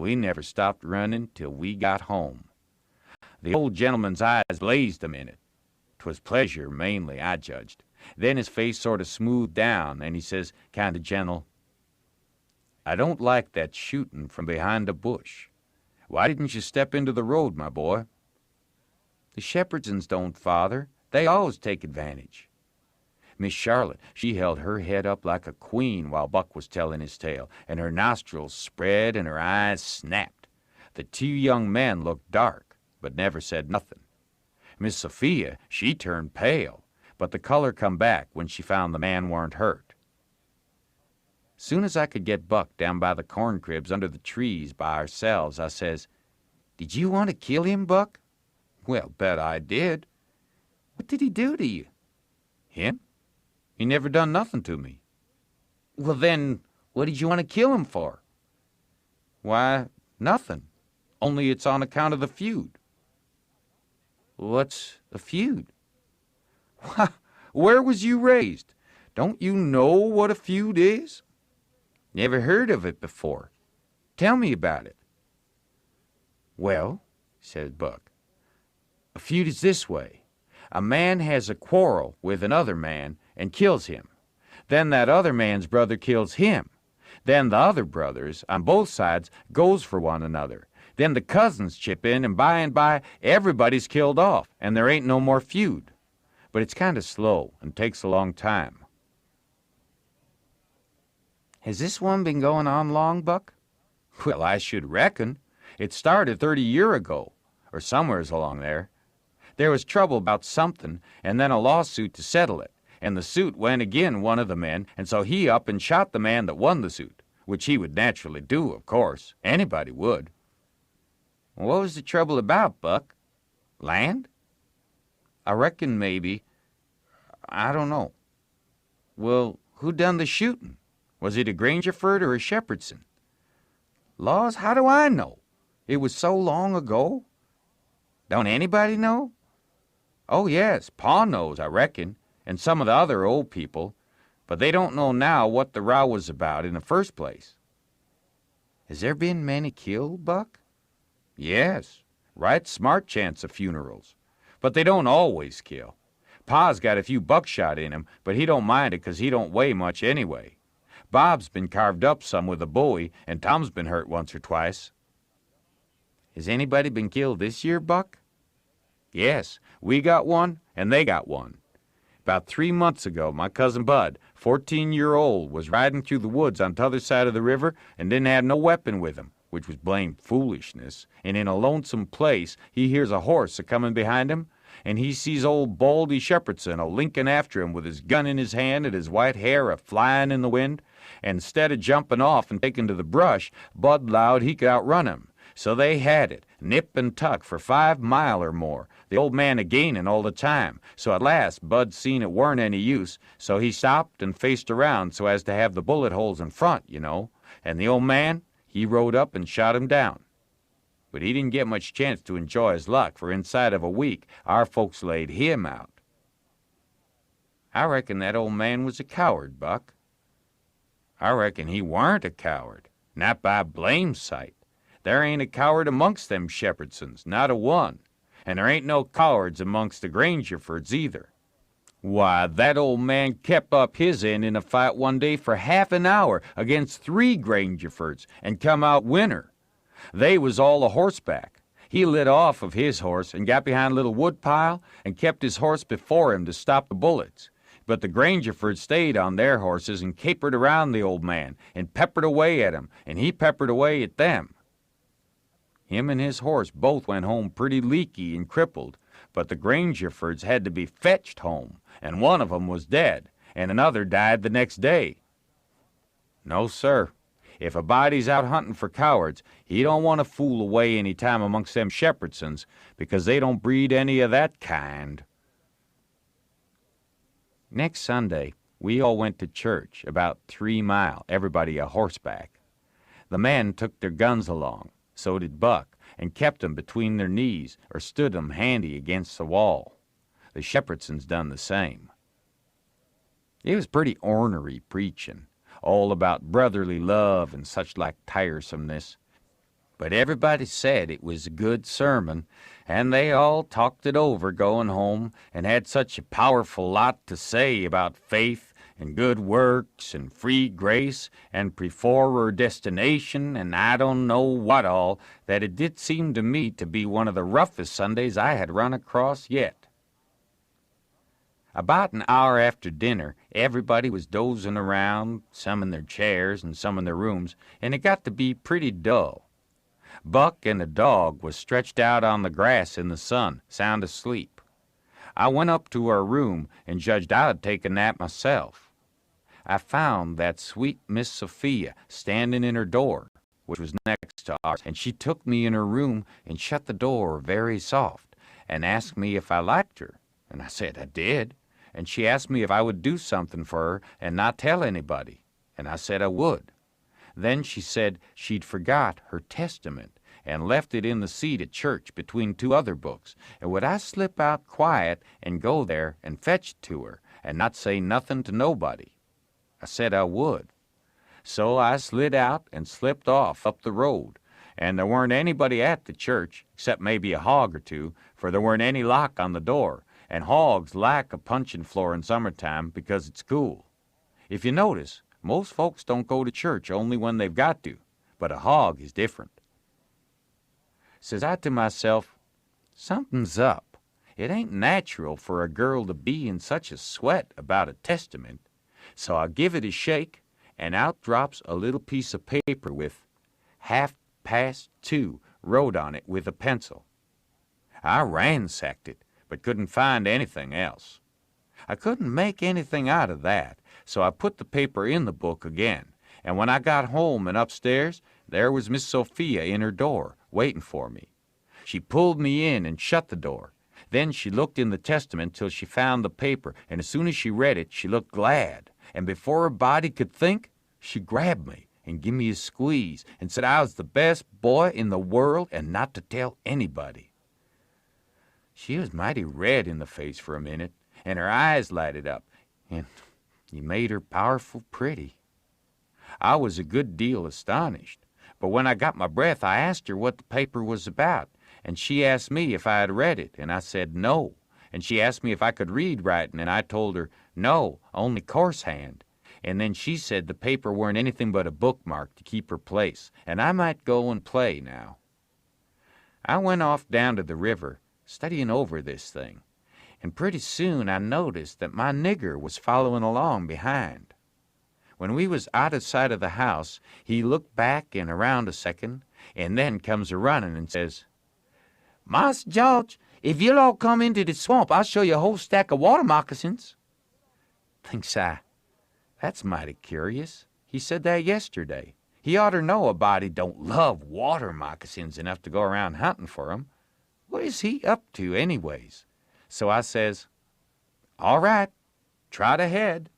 We never stopped running till we got home. The old gentleman's eyes blazed a minute. 'Twas pleasure mainly, I judged. Then his face sort of smoothed down, and he says, kind of gentle, I don't like that shooting from behind a bush. Why didn't you step into the road, my boy? The Shepherdsons don't, Father. They always take advantage. Miss Charlotte, she held her head up like a queen while Buck was telling his tale, and her nostrils spread and her eyes snapped. The two young men looked dark, but never said nothing. Miss Sophia, she turned pale, but the color come back when she found the man weren't hurt. Soon as I could get Buck down by the corn cribs under the trees by ourselves, I says, Did you want to kill him, Buck? Well, bet I did. What did he do to you? Him? He never done nothing to me. Well, then, what did you want to kill him for? Why, nothing. Only it's on account of the feud. What's a feud? Why, where was you raised? Don't you know what a feud is? Never heard of it before. Tell me about it. Well, says Buck, a feud is this way. A man has a quarrel with another man and kills him. Then that other man's brother kills him. Then the other brothers, on both sides, goes for one another. Then the cousins chip in, and by, everybody's killed off, and there ain't no more feud. But it's kind of slow and takes a long time. Has this one been going on long, Buck? Well, I should reckon. It started 30 years ago, or somewheres along there. There was trouble about something, and then a lawsuit to settle it, and the suit went agin one of the men, and so he up and shot the man that won the suit, which he would naturally do, of course. Anybody would. What was the trouble about, Buck? Land? I reckon maybe. I don't know. Well, who done the shooting? Was it a Grangerford or a Shepherdson? Laws, how do I know? It was so long ago. Don't anybody know? Oh, yes, Pa knows, I reckon, and some of the other old people, but they don't know now what the row was about in the first place. Has there been many killed, Buck? Yes, right smart chance of funerals, but they don't always kill. Pa's got a few buckshot in him, but he don't mind it 'cause he don't weigh much anyway. Bob's been carved up some with a bowie, and Tom's been hurt once or twice. Has anybody been killed this year, Buck? Yes, we got one, and they got one. About 3 months ago, my cousin Bud, 14-year-old, was riding through the woods on t'other side of the river and didn't have no weapon with him, which was blamed foolishness, and in a lonesome place he hears a horse a-comin' behind him, and he sees old Baldy Shepherdson a-linkin' after him with his gun in his hand and his white hair a-flyin' in the wind, and instead of jumping off and taking to the brush, Bud 'lowed he could outrun him. So they had it, nip and tuck, for 5 mile or more, the old man a-gainin' all the time. So at last Bud seen it weren't any use, so he stopped and faced around so as to have the bullet holes in front, you know, and the old man, he rode up and shot him down. But he didn't get much chance to enjoy his luck, for inside of a week our folks laid him out. I reckon that old man was a coward, Buck. I reckon he warn't a coward, not by blame sight. There ain't a coward amongst them Shepherdsons, not a one, and there ain't no cowards amongst the Grangerfords either. Why, that old man kept up his end in a fight one day for half an hour against 3 Grangerfords and come out winner. They was all a horseback. He lit off of his horse and got behind a little wood pile and kept his horse before him to stop the bullets. But the Grangerfords stayed on their horses and capered around the old man and peppered away at him, and he peppered away at them. Him and his horse both went home pretty leaky and crippled, but the Grangerfords had to be fetched home, and one of 'em was dead, and another died the next day. No, sir. If a body's out hunting for cowards, he don't want to fool away any time amongst them Shepherdsons, because they don't breed any of that kind. Next Sunday, we all went to church, about 3 mile, everybody a horseback. The men took their guns along, so did Buck, and kept 'em between their knees or stood 'em handy against the wall. The Shepherdsons done the same. It was pretty ornery preachin', all about brotherly love and such like tiresomeness. But everybody said it was a good sermon, and they all talked it over going home and had such a powerful lot to say about faith and good works and free grace and predestination and I don't know what all, that it did seem to me to be one of the roughest Sundays I had run across yet. About an hour after dinner, everybody was dozing around, some in their chairs and some in their rooms, and it got to be pretty dull. Buck and the dog was stretched out on the grass in the sun, sound asleep. I went up to our room and judged I'd take a nap myself. I found that sweet Miss Sophia standing in her door, which was next to ours, and she took me in her room and shut the door very soft and asked me if I liked her, and I said I did, and she asked me if I would do something for her and not tell anybody, and I said I would. Then she said she'd forgot her Testament and left it in the seat at church between two other books, and would I slip out quiet and go there and fetch it to her and not say nothing to nobody? I said I would. So I slid out and slipped off up the road, and there weren't anybody at the church, except maybe a hog or two, for there weren't any lock on the door, and hogs lack a puncheon floor in summertime because it's cool. If you notice, most folks don't go to church only when they've got to, but a hog is different. Says I to myself, something's up. It ain't natural for a girl to be in such a sweat about a testament. So I give it a shake, and out drops a little piece of paper with 2:30 wrote on it with a pencil. I ransacked it, but couldn't find anything else. I couldn't make anything out of that, so I put the paper in the book again, and when I got home and upstairs, there was Miss Sophia in her door, waiting for me. She pulled me in and shut the door. Then she looked in the Testament till she found the paper, and as soon as she read it, she looked glad, and before her body could think, she grabbed me and give me a squeeze and said I was the best boy in the world and not to tell anybody. She was mighty red in the face for a minute, and her eyes lighted up, and you made her powerful pretty. I was a good deal astonished, but when I got my breath, I asked her what the paper was about, and she asked me if I had read it, and I said no, and she asked me if I could read writing, and I told her no, only coarse hand, and then she said the paper weren't anything but a bookmark to keep her place, and I might go and play now. I went off down to the river, studying over this thing, and pretty soon I noticed that my nigger was following along behind. When we was out of sight of the house, he looked back and around a second, and then comes a-running and says, "Mas George, if you'll all come into the swamp, I'll show you a whole stack of water moccasins." Thinks I, that's mighty curious. He said that yesterday. He oughter know a body don't love water moccasins enough to go around hunting for 'em. What is he up to anyways? So I says, all right, trot ahead.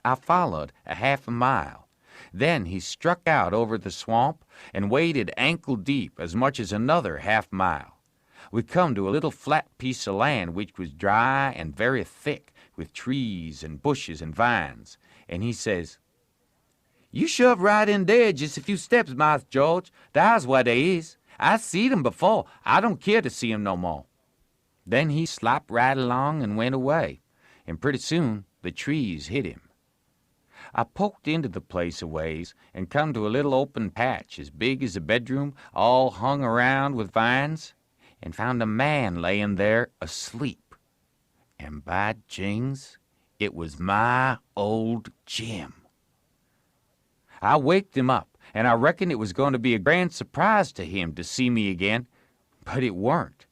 I followed a half a mile. Then he struck out over the swamp and waded ankle deep as much as another half mile. We come to a little flat piece of land which was dry and very thick with trees and bushes and vines, and he says, "You shove right in there just a few steps, Mas George. That's where they is. I seed 'em before. I don't care to see 'em no more." Then he slopped right along and went away, and pretty soon the trees hid him. I poked into the place a ways and come to a little open patch as big as a bedroom, all hung around with vines, and found a man laying there asleep. And by jings, it was my old Jim. I waked him up, and I reckoned it was going to be a grand surprise to him to see me again, but it weren't.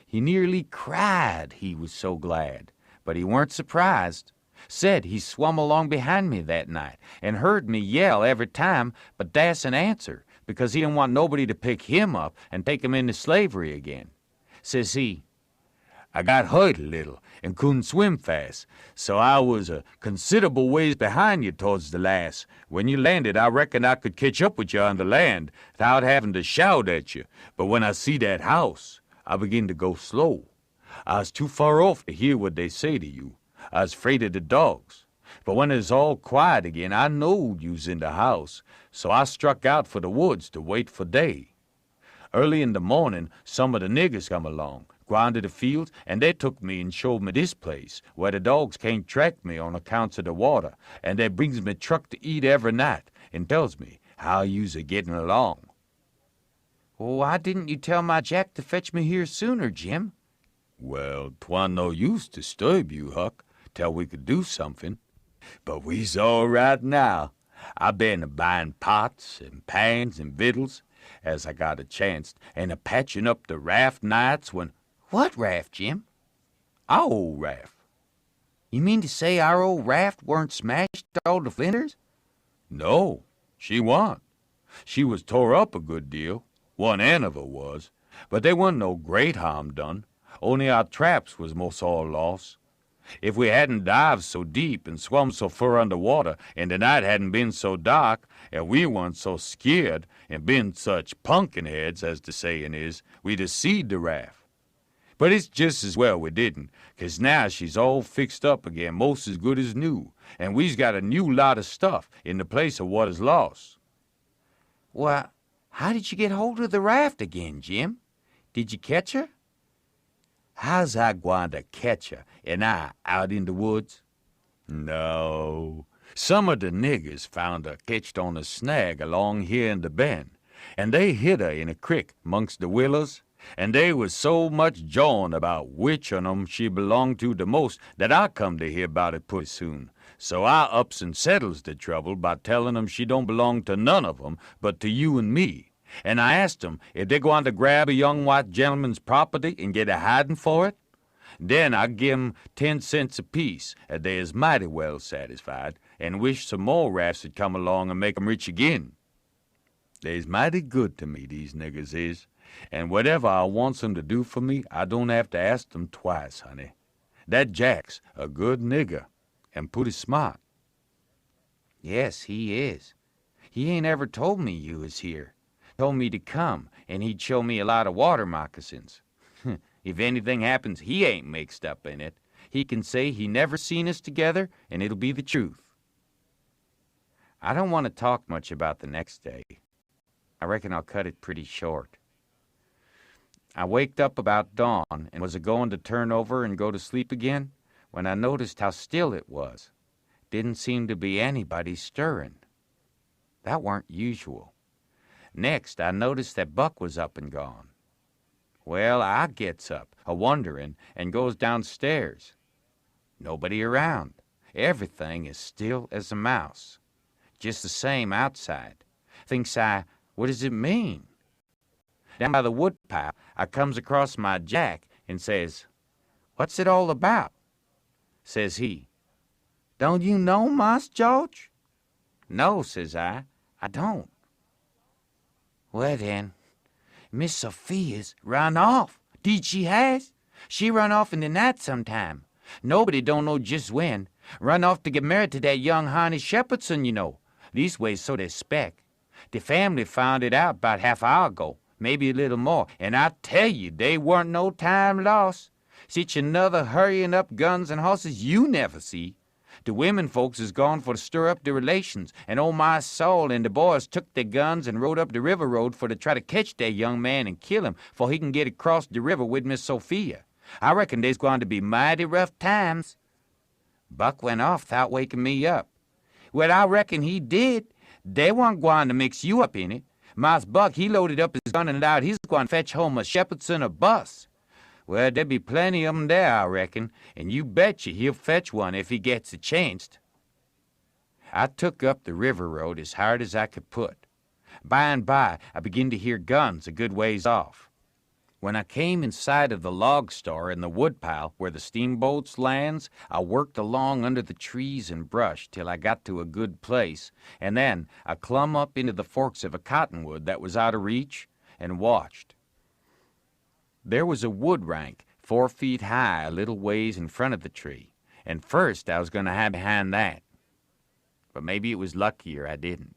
He nearly cried, he was so glad, but he weren't surprised. Said he swum along behind me that night and heard me yell every time, but dasn't answer because he didn't want nobody to pick him up and take him into slavery again. Says he, "I got hurt a little and couldn't swim fast, so I was a considerable ways behind you towards the last. When you landed, I reckoned I could catch up with you on the land without having to shout at you, but when I see that house, I begin to go slow. I was too far off to hear what they say to you. I was afraid of the dogs. But when it was all quiet again, I knowed you was in the house, so I struck out for the woods to wait for day. Early in the morning, some of the niggers come along, gone to the fields, and they took me and showed me this place, where the dogs can't track me on accounts of the water, and they brings me truck to eat every night, and tells me how you's a getting along. Well, why didn't you tell my Jack to fetch me here sooner, Jim? Well, 'twan't no use to disturb you, Huck, till we could do something. But we's all right now. I been a-buying pots and pans and victuals, as I got a chance, and a-patching up the raft nights when— What raft, Jim? Our old raft. You mean to say our old raft weren't smashed all to flinders? No, she wa'n't. She was tore up a good deal, one end of her was, but there wasn't no great harm done, only our traps was most all lost. If we hadn't dived so deep and swum so far under water, and the night hadn't been so dark, and we weren't so scared, and been such punkin heads, as the sayin' is, we'd 'a' seed the raft. But it's just as well we didn't, 'cause now she's all fixed up again, most as good as new, and we's got a new lot of stuff in the place of what is lost. Why, how did you get hold of the raft again, Jim? Did you catch her? How's I gwine to catch her, and I out in the woods? No. Some of the niggers found her ketched on a snag along here in the bend, and they hid her in a crick mongst the willows, and they was so much jawin' about which on 'em she belonged to the most that I come to hear about it pretty soon. So I ups and settles the trouble by tellin' 'em she don't belong to none of 'em but to you and me. And I asked 'em if they're going to grab a young white gentleman's property and get a hiding for it. Then I give 'em 10 cents apiece, and they is mighty well satisfied, and wish some more rafts would come along and make 'em rich again. They's mighty good to me, these niggers is, and whatever I wants 'em to do for me, I don't have to ask 'em twice, honey. That Jack's a good nigger, and pretty smart. Yes, he is. He ain't ever told me you was here. Told me to come, and he'd show me a lot of water moccasins. If anything happens he ain't mixed up in it, he can say he never seen us together, and it'll be the truth. I don't want to talk much about the next day. I reckon I'll cut it pretty short. I waked up about dawn and was a-going to turn over and go to sleep again when I noticed how still it was. Didn't seem to be anybody stirring. That weren't usual. Next, I noticed that Buck was up and gone. Well, I gets up, a-wonderin', and goes downstairs. Nobody around. Everything is still as a mouse. Just the same outside. Thinks I, what does it mean? Down by the woodpile, I comes across my Jack and says, "What's it all about?" Says he, "Don't you know, Mas George?" "No," says I don't. Well then, Miss Sophia's run off. Deed she has. She run off in the night sometime. Nobody don't know just when. Run off to get married to that young Honey Shepherdson, you know. Leastways, so they spec. The family found it out about half hour ago, maybe a little more, and I tell you, they weren't no time lost. Sich another hurrying up guns and horses you never see. The women folks is gone for to stir up the relations, and oh my soul, and the boys took their guns and rode up the river road for to try to catch that young man and kill him, for he can get across the river with Miss Sophia. I reckon they's going to be mighty rough times. Buck went off without waking me up. Well, I reckon he did. They weren't going to mix you up in it. Mas Buck, he loaded up his gun and allowed he's going to fetch home a Shepherdson or bus. Well, there'd be plenty of 'em there, I reckon, and you betcha he'll fetch one if he gets a chance. I took up the river road as hard as I could put. By and by, I began to hear guns a good ways off. When I came in sight of the log store in the woodpile where the steamboats lands, I worked along under the trees and brush till I got to a good place, and then I clumb up into the forks of a cottonwood that was out of reach and watched. There was a wood rank 4 feet high a little ways in front of the tree, and first I was going to hide behind that. But maybe it was luckier I didn't.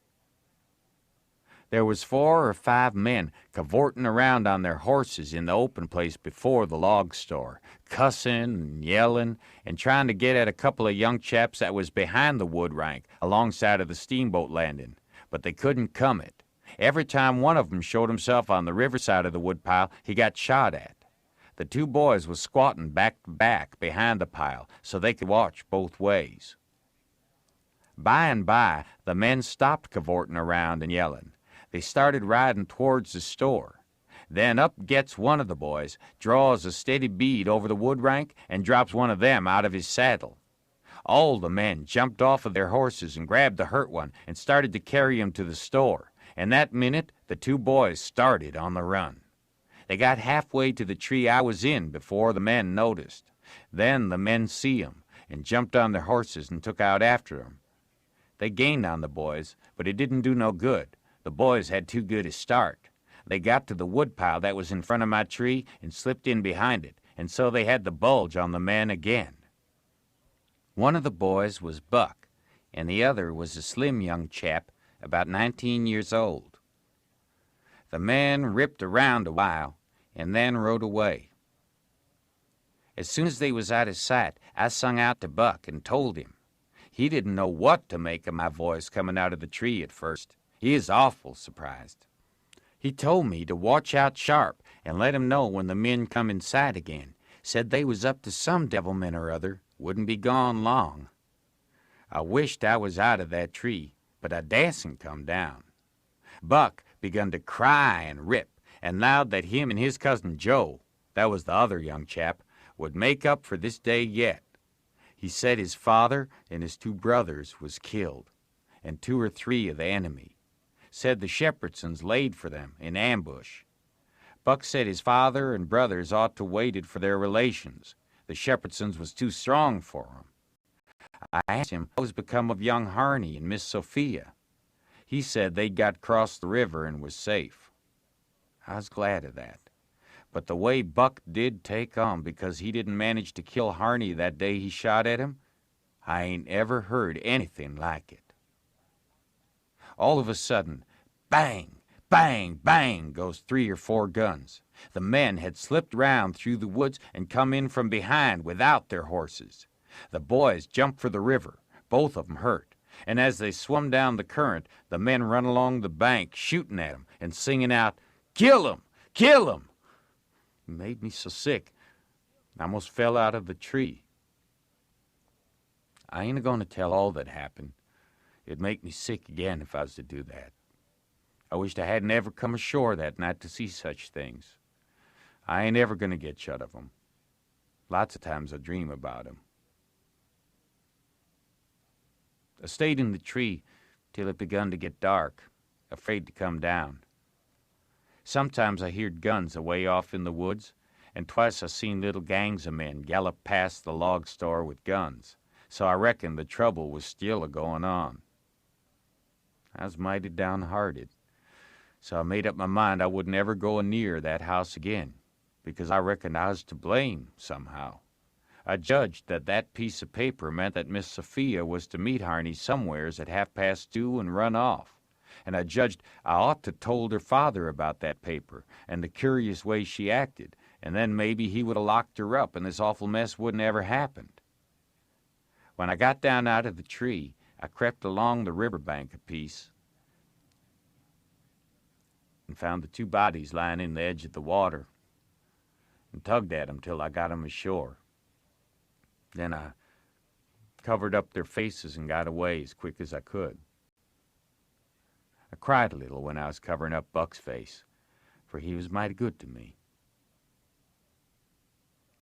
There was 4 or 5 men cavorting around on their horses in the open place before the log store, cussing and yelling and trying to get at a couple of young chaps that was behind the wood rank alongside of the steamboat landing, but they couldn't come it. Every time one of them showed himself on the riverside of the woodpile, he got shot at. The 2 boys was squatting back to back behind the pile so they could watch both ways. By and by, the men stopped cavorting around and yelling. They started riding towards the store. Then up gets one of the boys, draws a steady bead over the wood rank, and drops one of them out of his saddle. All the men jumped off of their horses and grabbed the hurt one and started to carry him to the store. And that minute, the 2 boys started on the run. They got halfway to the tree I was in before the men noticed. Then the men see 'em and jumped on their horses and took out after 'em. They gained on the boys, but it didn't do no good. The boys had too good a start. They got to the woodpile that was in front of my tree and slipped in behind it, and so they had the bulge on the men again. One of the boys was Buck, and the other was a slim young chap about 19 years old. The men ripped around a while and then rode away. As soon as they was out of sight, I sung out to Buck and told him. He didn't know what to make of my voice coming out of the tree at first. He is awful surprised. He told me to watch out sharp and let him know when the men come in sight again. Said they was up to some devilment or other, wouldn't be gone long. I wished I was out of that tree, but I dasn't come down. Buck begun to cry and rip, and vowed that him and his cousin Joe, that was the other young chap, would make up for this day yet. He said his father and his 2 brothers was killed, and 2 or 3 of the enemy. Said the Shepherdsons laid for them in ambush. Buck said his father and brothers ought to waited for their relations. The Shepherdsons was too strong for 'em. I asked him what was become of young Harney and Miss Sophia. He said they'd got across the river and was safe. I was glad of that. But the way Buck did take on because he didn't manage to kill Harney that day he shot at him, I ain't ever heard anything like it. All of a sudden, bang, bang, bang goes 3 or 4 guns. The men had slipped round through the woods and come in from behind without their horses. The boys jumped for the river, both of 'em hurt, and as they swum down the current, the men run along the bank shooting at 'em and singing out, "Kill 'em! Kill 'em!" It made me so sick, I almost fell out of the tree. I ain't going to tell all that happened. It'd make me sick again if I was to do that. I wished I hadn't ever come ashore that night to see such things. I ain't ever going to get shut of 'em. Lots of times I dream about 'em. I stayed in the tree till it begun to get dark, afraid to come down. Sometimes I heard guns away off in the woods, and twice I seen little gangs of men gallop past the log store with guns, so I reckoned the trouble was still a-going on. I was mighty downhearted, so I made up my mind I wouldn't ever go near that house again, because I reckoned I was to blame somehow. I judged that that piece of paper meant that Miss Sophia was to meet Harney somewheres at 2:30 and run off. And I judged I ought to told her father about that paper and the curious way she acted, and then maybe he would have locked her up and this awful mess wouldn't ever happened. When I got down out of the tree, I crept along the riverbank a piece and found the 2 bodies lying in the edge of the water and tugged at 'em till I got 'em ashore. Then I covered up their faces and got away as quick as I could. I cried a little when I was covering up Buck's face, for he was mighty good to me.